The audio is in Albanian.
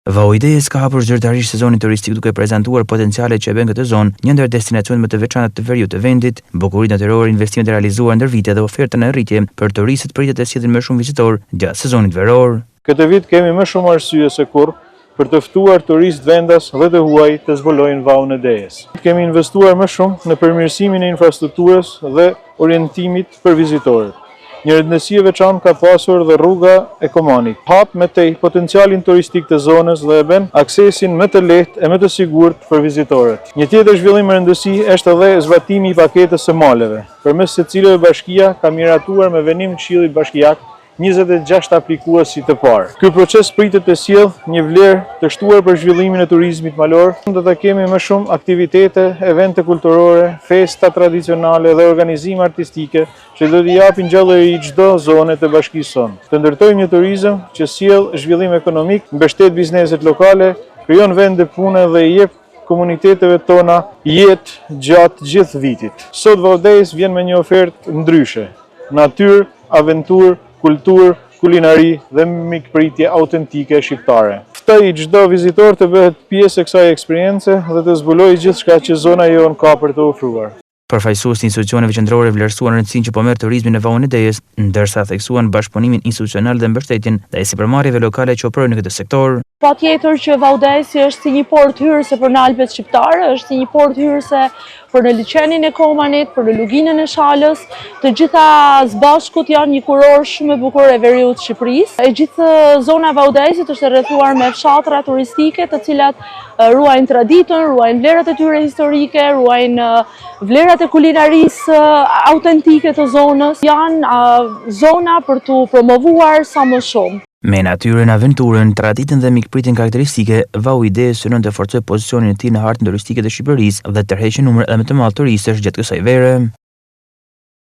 Vau Idejes ka hapur zyrtarisht sezonin turistik duke prezantuar potencialet që e bën këtë zonë një ndër destinacionet më të veçanta të veriut të vendit, bukurinë natyrore, investimet e realizuara ndër vite dhe ofertën e rritje për turistët pritet të sjellin më shumë vizitor gjatë sezonit veror. Këtë vit kemi më shumë arsye se kurrë për të ftuar turistë vendas dhe të huaj të zbulojnë Vaun e Idejes. Kemi investuar më shumë në përmirësimin e infrastrukturës dhe orientimit për vizitorët. Një rëndësi e veçantë ka pasur dhe rruga e Komanit. Hap me tej potencialin turistik të zonës dhe e bën aksesin më të lehtë e më të sigurt për vizitorët. Një tjetër zhvillim me rëndësi është edhe zbatimi i paketës së maleve, përmes së cilave bashkia ka miratuar me venim të Këshillit Bashkiak 26 aplikuesi të parë. Ky proces pritet të sjellë një vlerë të shtuar për zhvillimin e turizmit malor. Do të kemi më shumë aktivitete, evente kulturore, festa tradicionale dhe organizime artistike që do t'i japin gjallëri çdo zone të bashkisë sonë. Të ndërtojmë një turizëm që sjell zhvillim ekonomik, mbështet bizneset lokale, krijon vende pune dhe i jep komuniteteve tona jetë gjatë gjithë vitit. Sot Vau Idejes vjen me një ofertë ndryshe: natyrë, aventurë, kulturë, kulinari dhe mikpritje autentike shqiptare. Ftoj çdo vizitor të bëhet pjesë e kësaj eksperience dhe të zbulojë gjithçka që zona jonë ka për të ofruar. Përfaqësues të institucioneve qendrore vlerësuan rëndësinë që po merr turizmi në Vaun e Idejes, ndërsa theksuan bashkëpunimin institucional dhe mbështetjen ndaj sipërmarrjeve lokale që operojnë në këtë sektor. Patjetër që Vau Idejesi është si një portë hyrëse për në Alpet shqiptare, është si një portë hyrëse për në liçenin e Komanit, për në luginën e Shalës. Të gjitha së bashkut janë një kurorë shumë e bukur e veriut të Shqipërisë. E gjithë zona e Vau Idejesit është e rrethuar me fshatra turistike, të cilat ruajnë traditën, ruajnë vlerat e tyre historike, ruajnë vlerat e kulinarisë autentike të zonës. Janë zona për të promovuar sa më shumë. Me natyrën, aventurën, traditën dhe mikpritjen karakteristike, Vau Idejes synon të forcojë pozicionin e tij në hartën turistike të Shqipërisë dhe tërheqë numër edhe më të madh turistësh gjatë kësaj vere.